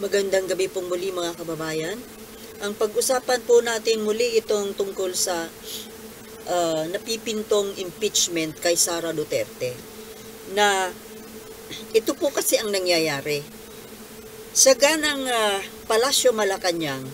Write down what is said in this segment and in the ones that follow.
Magandang gabi pong muli mga kababayan. Ang pag-usapan po natin muli itong tungkol sa napipintong impeachment kay Sara Duterte. Na ito po kasi ang nangyayari. Sa ganang Palasyo Malacanang,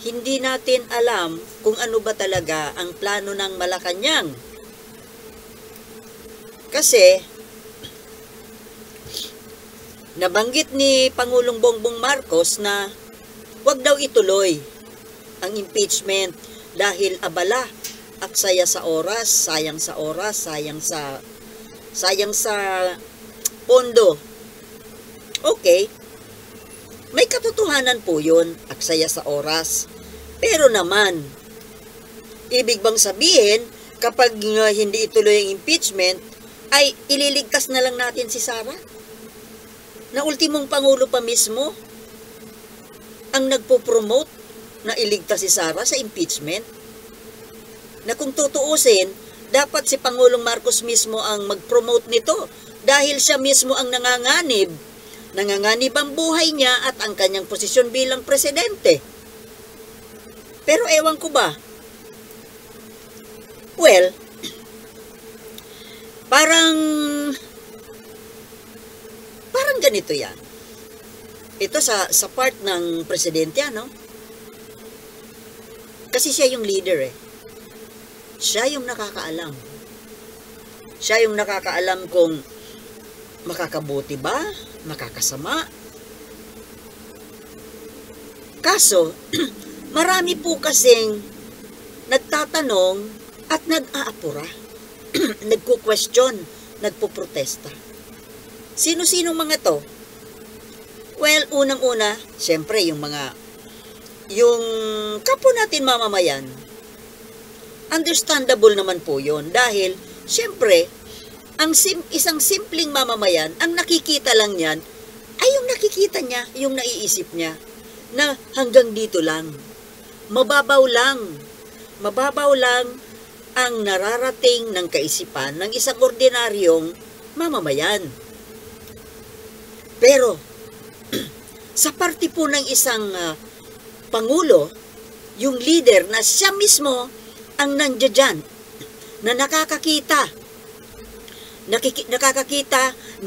hindi natin alam kung ano ba talaga ang plano ng Malacanang. Kasi nabanggit ni Pangulong Bongbong Marcos na huwag daw ituloy ang impeachment dahil abala, aksaya sa oras, sayang sa pondo. Okay, may katotohanan po yun, aksaya sa oras. Pero naman, ibig bang sabihin, kapag hindi ituloy ang impeachment, ay ililigtas na lang natin si Sara? Na ultimong pangulo pa mismo ang nagpo-promote na iligtas si Sara sa impeachment? Na kung tutuusin, dapat si Pangulong Marcos mismo ang mag-promote nito dahil siya mismo ang nanganganib ang buhay niya at ang kanyang posisyon bilang presidente. Pero ewan ko ba? Well, parang ganito yan. Ito sa part ng presidente, ano? Kasi siya yung leader eh. Siya yung nakakaalam. Siya yung nakakaalam kung makakabuti ba, makakasama. Kaso, marami po kasing nagtatanong at nag-aapura. Nagko-question, nagpo-protesta. Sino-sino mga to? Well, unang-una, siyempre yung kapwa natin mamamayan. Understandable naman po yun dahil, siyempre, isang simpleng mamamayan, ang nakikita lang niyan, ay yung nakikita niya, yung naiisip niya, na hanggang dito lang. Mababaw lang ang nararating ng kaisipan ng isang ordinaryong mamamayan. Pero, sa parte po ng isang pangulo, yung leader na siya mismo ang nandiyan, na nakakakita,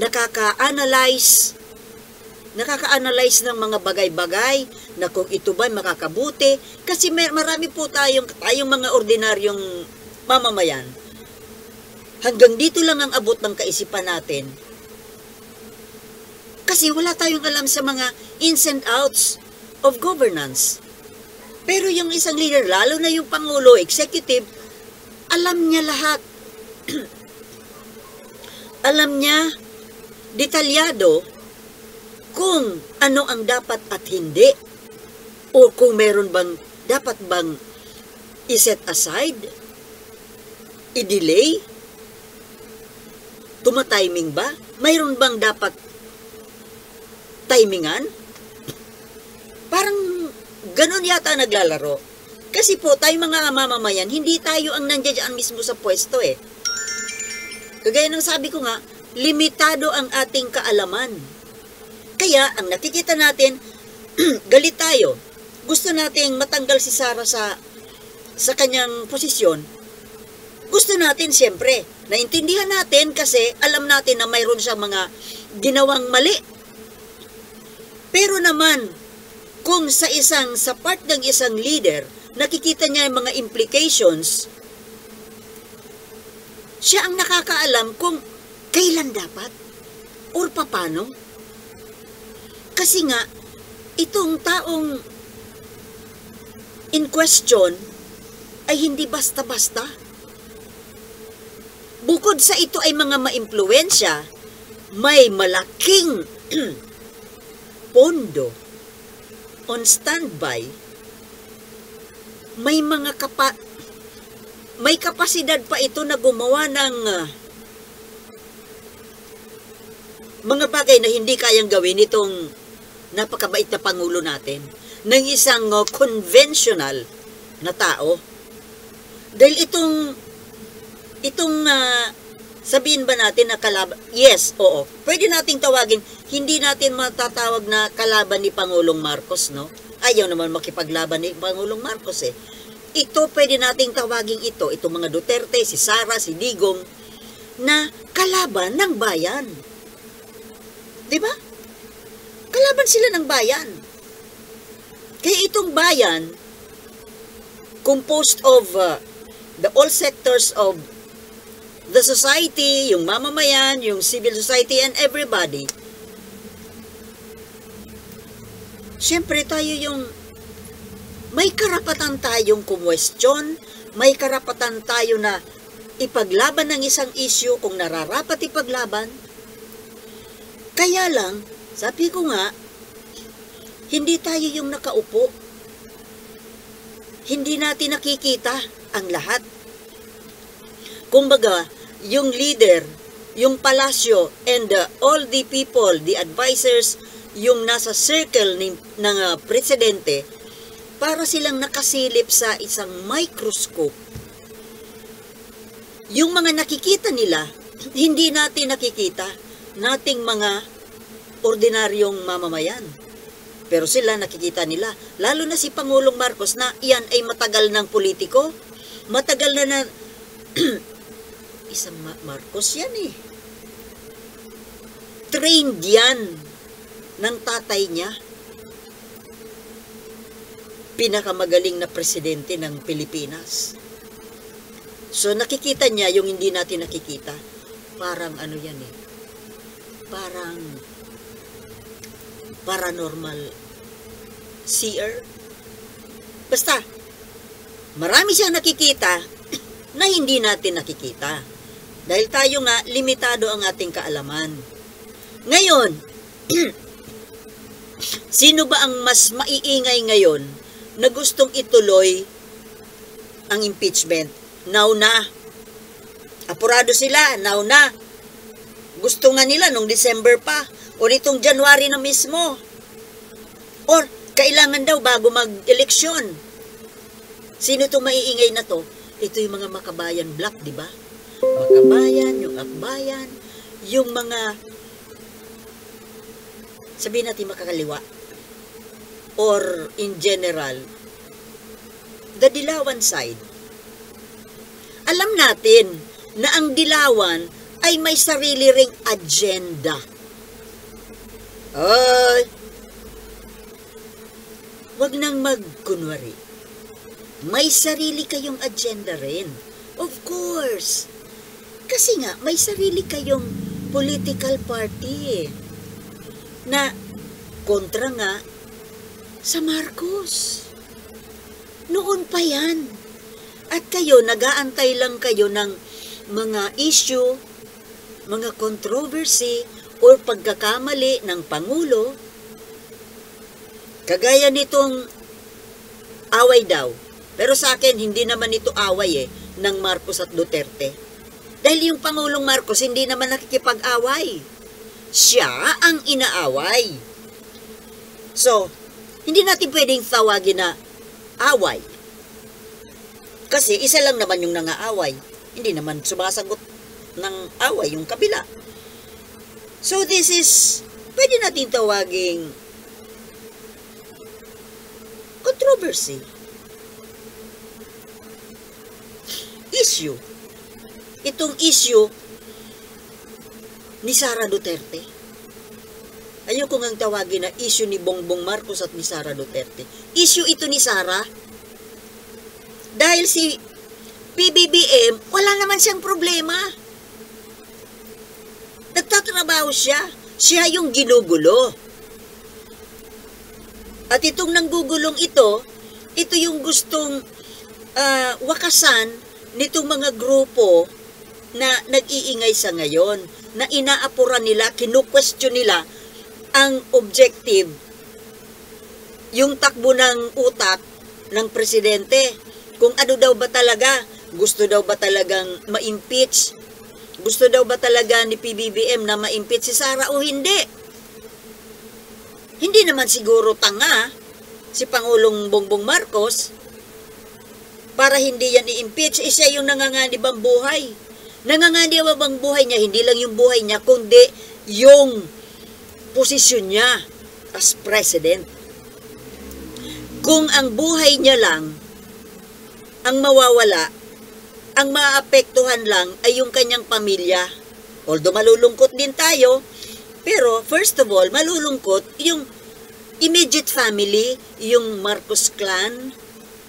nakaka-analyze ng mga bagay-bagay na kung ito ba'y makakabuti. Kasi marami po tayong mga ordinaryong mamamayan. Hanggang dito lang ang abot ng kaisipan natin. Kasi wala tayong alam sa mga ins and outs of governance. Pero yung isang leader, lalo na yung Pangulo, executive, alam niya lahat. Alam niya, detalyado, kung ano ang dapat at hindi. O kung meron dapat bang i-set aside, i-delay, tumatiming ba? Mayroon bang dapat timingan? Parang ganun yata naglalaro. Kasi po, tayo mga mamamayan, hindi tayo ang nandiyan mismo sa pwesto eh. Kagaya ng sabi ko nga, limitado ang ating kaalaman. Kaya, ang nakikita natin, galit tayo. Gusto nating matanggal si Sara sa kanyang posisyon. Gusto natin, siyempre, naintindihan natin kasi alam natin na mayroon siyang mga ginawang mali. Pero naman, kung sa part ng isang leader, nakikita niya yung mga implications, siya ang nakakaalam kung kailan dapat or paano. Kasi nga, itong taong in question ay hindi basta-basta. Bukod sa ito ay mga maimpluwensya, may malaking pondo on standby, may kapasidad pa ito na gumawa ng mga bagay na hindi kayang gawin itong napakabait na Pangulo natin, ng isang conventional na tao. Dahil itong Sabihin ba natin na kalaban? Yes, oo. Pwede nating tawagin, hindi natin matatawag na kalaban ni Pangulong Marcos, no? Ayaw naman makipaglaban ni Pangulong Marcos eh. Ito, pwede nating tawagin itong mga Duterte, si Sara, si Digong, na kalaban ng bayan. Diba? Kalaban sila ng bayan. Kaya itong bayan, composed of the all sectors of the society, yung mamamayan, yung civil society, and everybody. Siyempre tayo yung may karapatan tayong kumwestiyon, may karapatan tayo na ipaglaban ng isang issue kung nararapat ipaglaban. Kaya lang, sabi ko nga, hindi tayo yung nakaupo. Hindi natin nakikita ang lahat. Kumbaga, yung leader, yung palasyo, and all the people, the advisors, yung nasa circle ng presidente, para silang nakasilip sa isang microscope. Yung mga nakikita nila, hindi natin nakikita, nating mga ordinaryong mamamayan. Pero sila nakikita nila, lalo na si Pangulong Marcos na iyan ay matagal ng politiko, matagal na isang Marcos yan eh. Trained yan ng tatay niya. Pinakamagaling na presidente ng Pilipinas. So nakikita niya yung hindi natin nakikita. Parang ano yan eh. Parang paranormal seer. Basta, marami siyang nakikita na hindi natin nakikita. Dahil tayo nga, limitado ang ating kaalaman. Ngayon, sino ba ang mas maiingay ngayon na gustong ituloy ang impeachment? Now na. Apurado sila, now na. Gusto nga nila nung December pa, o nitong January na mismo. Or, kailangan daw bago mag-eleksyon. Sino itong maiingay na to? Ito yung mga Makabayan Black, di ba? Makabayan, yung Akbayan, yung mga, sabihin natin makakaliwa, or in general, the Dilawan side. Alam natin na ang Dilawan ay may sarili ring agenda. Ay, wag nang magkunwari. May sarili kayong agenda rin. Of course. Kasi nga, may sarili kayong political party na kontra nga sa Marcos. Noon pa yan. At kayo, nag-aantay lang kayo ng mga issue, mga controversy, o pagkakamali ng Pangulo. Kagaya nitong away daw. Pero sa akin, hindi naman ito away ng Marcos at Duterte. Dahil yung Pangulong Marcos, hindi naman nakikipag-away. Siya ang inaaway. So, hindi natin pwedeng tawagin na away. Kasi isa lang naman yung nangaaway. Hindi naman sumasagot ng away yung kabila. So, this is, pwede natin tawaging controversy. Issue. Itong issue ni Sara Duterte. Ayoko ngang tawagin na issue ni Bongbong Marcos at ni Sara Duterte. Issue ito ni Sara. Dahil si PBBM, wala naman siyang problema. Nagtatrabaho siya. Siya yung ginugulo. At itong nanggugulong ito yung gustong wakasan nitong mga grupo na nag-iingay sa ngayon, na inaapuran nila, kinu-question nila ang objective, yung takbo ng utak ng presidente. Kung ano daw ba talaga, gusto daw ba talagang ma-impeach? Gusto daw ba talaga ni PBBM na ma-impeach si Sara o hindi? Hindi naman siguro tanga si Pangulong Bongbong Marcos para hindi yan i-impeach. Siya yung nanganganib ang buhay. Nanganganiwa bang buhay niya, hindi lang yung buhay niya, kundi yung posisyon niya as president. Kung ang buhay niya lang ang mawawala, ang maapektuhan lang ay yung kanyang pamilya. Although malulungkot din tayo, pero first of all, malulungkot yung immediate family, yung Marcos clan,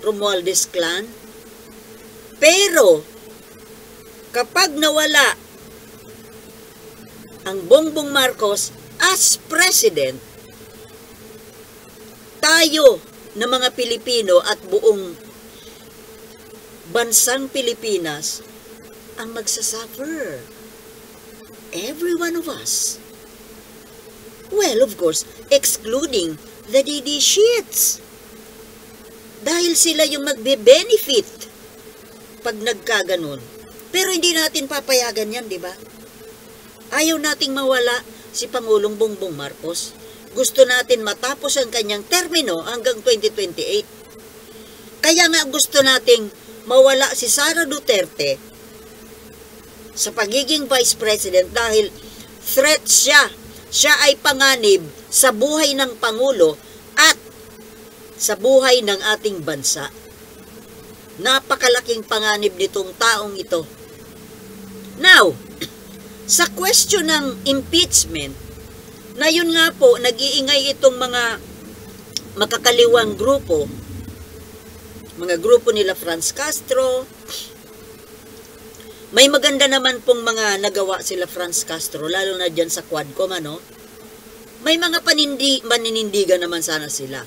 Romualdez clan. Pero, kapag nawala ang Bongbong Marcos as president, tayo na mga Pilipino at buong bansang Pilipinas ang magsasuffer. Every one of us. Well, of course, excluding the DD shits. Dahil sila yung magbe-benefit pag nagkaganon. Pero hindi natin papayagan yan, di ba? Ayaw nating mawala si Pangulong Bongbong Marcos. Gusto natin matapos ang kanyang termino hanggang 2028. Kaya nga gusto nating mawala si Sara Duterte sa pagiging Vice President dahil threat siya. Siya ay panganib sa buhay ng Pangulo at sa buhay ng ating bansa. Napakalaking panganib nitong taong ito. Now, sa question ng impeachment, na yun nga po, nag-iingay itong mga makakaliwang grupo, mga grupo nila Franz Castro. May maganda naman pong mga nagawa sila Franz Castro, lalo na dyan sa Quadcom, ano? May mga maninindigan naman sana sila.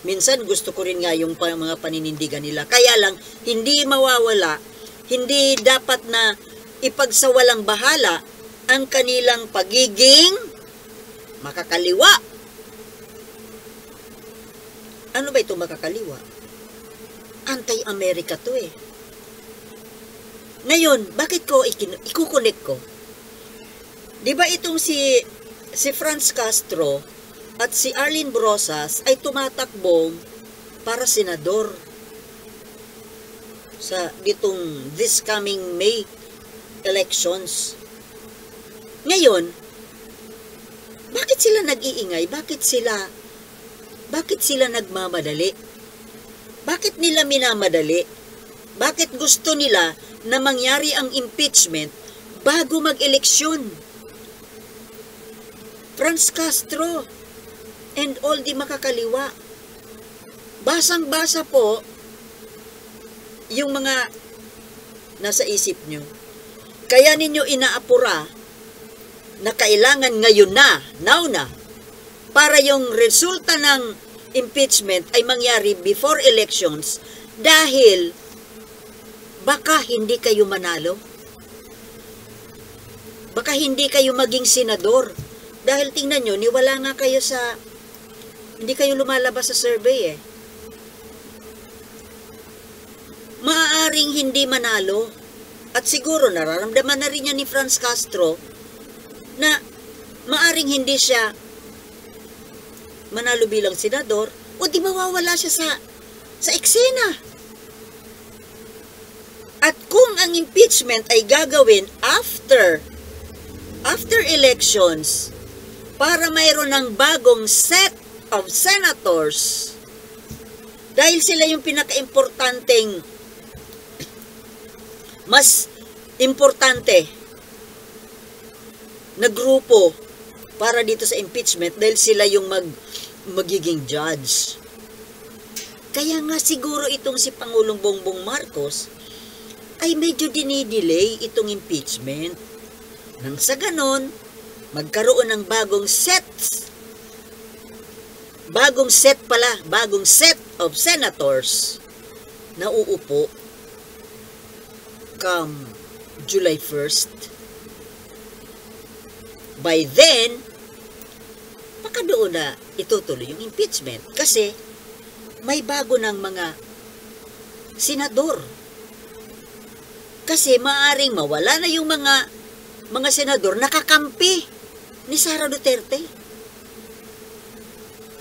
Minsan gusto ko rin nga yung mga paninindigan nila. Kaya lang, hindi mawawala, hindi dapat na ipagsawalang bahala ang kanilang pagiging makakaliwa. Ano ba ito makakaliwa? Anti-America to eh. Ngayon, bakit ko ikukunik ko? Di ba itong si Franz Castro at si Arlene Brosas ay tumatakbong para senador sa ditong this coming May elections. Ngayon, bakit sila nag-iingay? Bakit sila nagmamadali? Bakit nila minamadali? Bakit gusto nila na mangyari ang impeachment bago mag-eleksyon? Franz Castro and all di makakaliwa. Basang-basa po yung mga nasa isip nyo. Kaya ninyo inaapura na kailangan ngayon na, now na, para yung resulta ng impeachment ay mangyari before elections dahil baka hindi kayo manalo. Baka hindi kayo maging senador. Dahil tingnan nyo, niwala nga kayo sa, hindi kayo lumalabas sa survey eh. Maaaring hindi manalo. At siguro nararamdaman na rin niya ni Franz Castro na maaaring hindi siya manalo bilang senador o di mawawala siya sa eksena. At kung ang impeachment ay gagawin after elections para mayroon ng bagong set of senators dahil sila yung pinaka-importanteng mas importante na grupo para dito sa impeachment dahil sila yung magiging judge. Kaya nga siguro itong si Pangulong Bongbong Marcos ay medyo dinidelay itong impeachment. Nang sa ganon, magkaroon ng bagong set of senators na uupo come July 1st. By then, baka doon na itutuloy yung impeachment kasi may bago ng mga senador. Kasi maaring mawala na yung mga senador nakakampi ni Sara Duterte.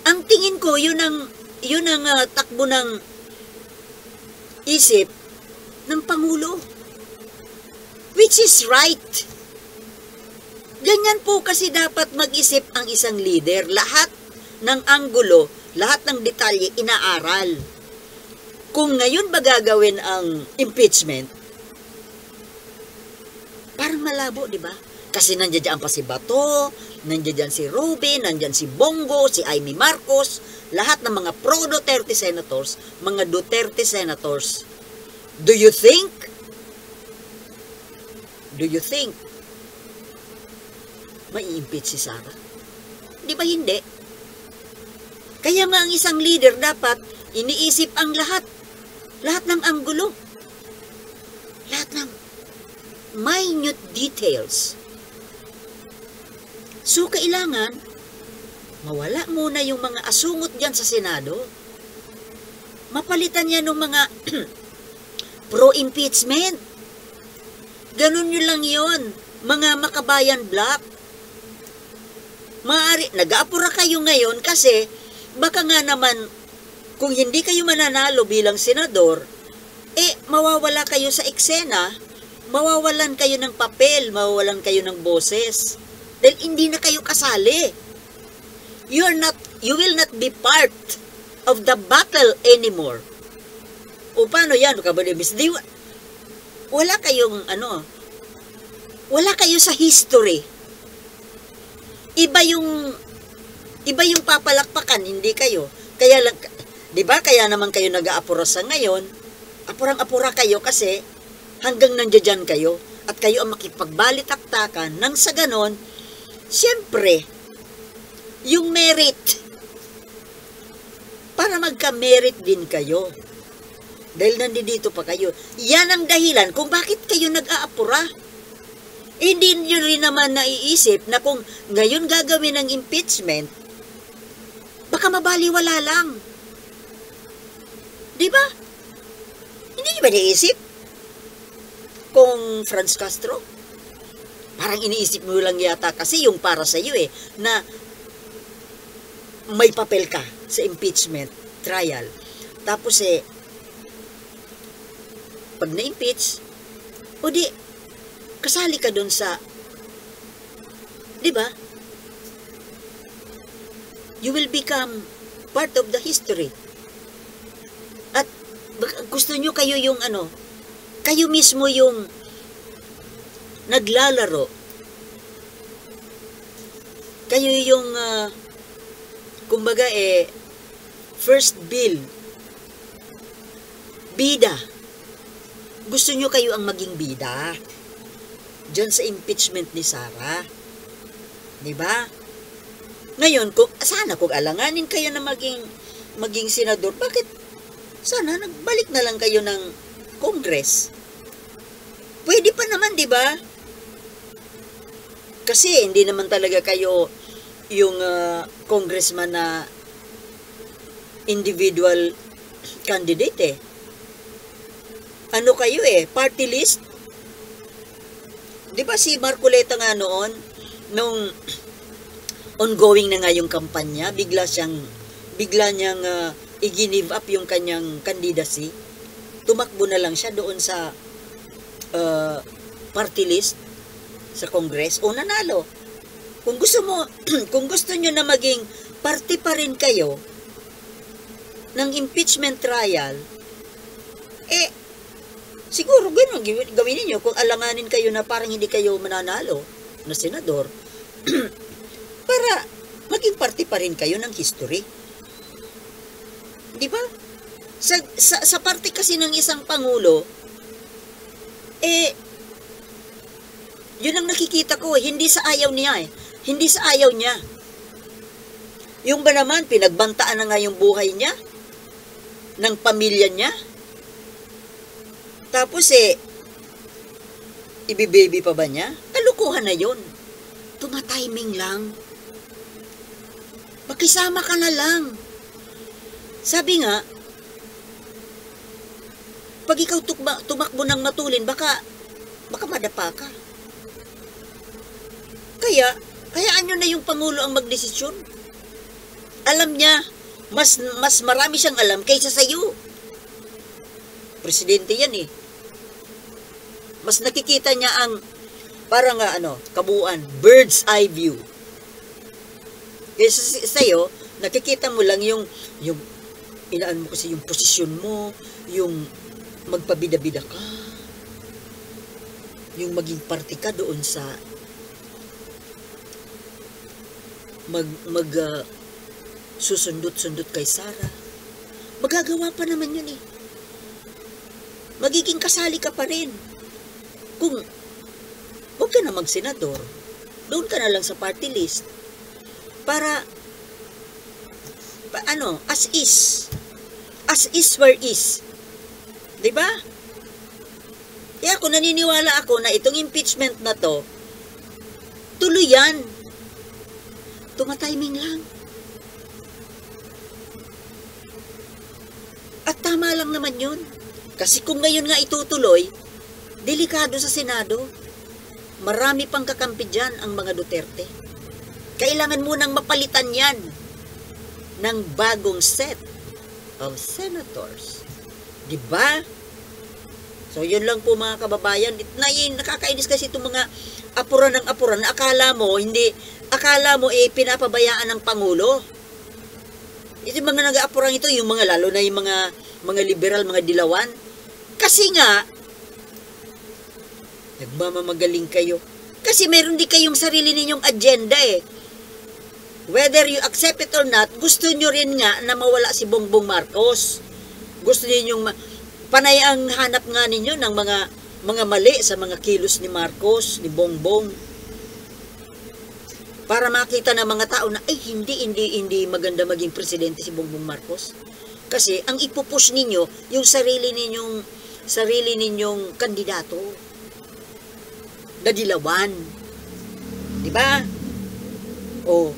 Ang tingin ko, yun ang takbo ng isip ng Pangulo. Which is right. Ganyan po kasi dapat mag-isip ang isang leader. Lahat ng anggulo, lahat ng detalye inaaral. Kung ngayon ba gagawin ang impeachment, parang malabo, di ba? Kasi nandiyan pa si Bato, nandiyan si Ruben, nandiyan si Bongo, si Amy Marcos, lahat ng mga pro-Duterte senators, mga Duterte senators. Do you think mai-impeach si Sara? Di ba hindi? Kaya nga ang isang leader dapat iniisip ang lahat ng anggulo, lahat ng minute details. So, kailangan mawala muna yung mga asungot dyan sa Senado. Mapalitan yan ng mga pro-impeachment. Ganun nyo lang yon, mga makabayan block. Nag-aapura kayo ngayon kasi baka nga naman kung hindi kayo mananalo bilang senador, mawawala kayo sa eksena, mawawalan kayo ng papel, mawawalan kayo ng boses. Dahil hindi na kayo kasali. You will not be part of the battle anymore. O paano yan? Wala kayong wala kayo sa history. Iba yung papalakpakan, hindi kayo. Kaya lang, 'di ba? Kaya naman kayo nag-aapura sa ngayon. Apurang-apura kayo kasi hanggang nandiyan kayo at kayo ang makipagbalitaktakan nang sa ganon, siyempre, yung merit, para magka-merit din kayo. Dahil nandito pa kayo. Yan ang dahilan kung bakit kayo nag-aapura. Hindi nyo rin naman naiisip na kung ngayon gagawin ng impeachment, baka mabaliwala lang. Di ba? Hindi nyo ba naiisip? Kung Franz Castro, parang iniisip mo lang yata kasi yung para sa iyo na may papel ka sa impeachment trial. Tapos pag na-impeach, o di, kasali ka dun sa, di ba? You will become part of the history. At gusto nyo kayo yung kayo mismo yung naglalaro. Kayo yung, kumbaga first bill, bida. Gusto nyo kayo ang maging bida diyan sa impeachment ni Sara. Diba? Ngayon, sana kung alanganin kayo na maging senador, bakit sana nagbalik na lang kayo ng Congress? Pwede pa naman, diba? Kasi hindi naman talaga kayo yung congressman na individual candidate Ano kayo party list? Di ba si Marcoleta nga noon, nung ongoing na nga yung kampanya, bigla niyang i-give up yung kanyang candidacy. Tumakbo na lang siya doon sa party list sa Congress. O nanalo. Kung gusto nyo na maging party pa rin kayo ng impeachment trial, siguro gano'n gawin niyo kung alanganin kayo na parang hindi kayo mananalo na senador para maging parte pa rin kayo ng history. Di ba? Sa parte kasi ng isang pangulo, yun ang nakikita ko hindi sa ayaw niya Hindi sa ayaw niya. Yung ba naman, pinagbantaan na nga yung buhay niya, ng pamilya niya. Tapos ibibaby pa ba niya? Kalukuhan na yun. Tumatiming lang. Makisama ka na lang. Sabi nga, pag ikaw tumakbo ng matulin, baka madapa ka. Kaya, hayaan nyo na yung Pangulo ang magdesisyon. Alam niya, mas marami siyang alam kaysa sa iyo. Presidente yan Mas nakikita niya ang parang kabuuan, bird's eye view. Kasi sa'yo, nakikita mo lang yung inaan mo kasi yung posisyon mo, yung magpabida-bida ka, yung maging parte ka doon sa susundot-sundot kay Sarah. Magagawa pa naman yun eh. Magiging kasali ka pa rin. Kung huwag ka na mag-senador, doon ka na lang sa party list para as is where is. 'Di ba? Kaya ako naniniwala ako na itong impeachment na to tuloy yan. Tumatiming lang. At tama lang naman yun. Kasi kung ngayon nga itutuloy, delikado sa Senado. Marami pang kakampi dyan ang mga Duterte. Kailangan munang mapalitan yan ng bagong set of senators. Diba? So, yun lang po mga kababayan. Nakakainis kasi itong mga apuran ng apuran na akala mo pinapabayaan ng Pangulo. Yung mga nag-aapuran ito, yung mga lalo na yung mga liberal, mga dilawan. Kasi nga, nagmamagaling kayo. Kasi meron di kayong sarili ninyong agenda eh. Whether you accept it or not, gusto nyo rin nga na mawala si Bongbong Marcos. Gusto ninyong panay ang hanap nga ninyo ng mga mali sa mga kilos ni Marcos, ni Bongbong. Para makita ng mga tao na hindi maganda maging presidente si Bongbong Marcos. Kasi ang ipupush ninyo yung sarili ninyong kandidato na dilawan. Di ba? O,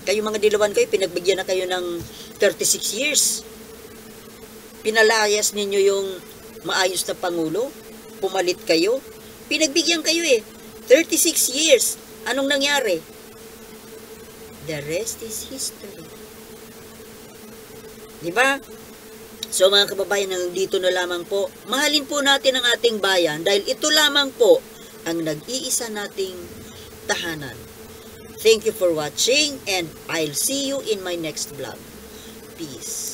kayo mga dilawan kayo, pinagbigyan na kayo ng 36 years. Pinalayas ninyo yung maayos na Pangulo. Pumalit kayo. Pinagbigyan kayo eh. 36 years. Anong nangyari? The rest is history. Diba? So mga kababayan, dito na lamang po. Mahalin po natin ang ating bayan dahil ito lamang po ang nag-iisa nating tahanan. Thank you for watching and I'll see you in my next vlog. Peace.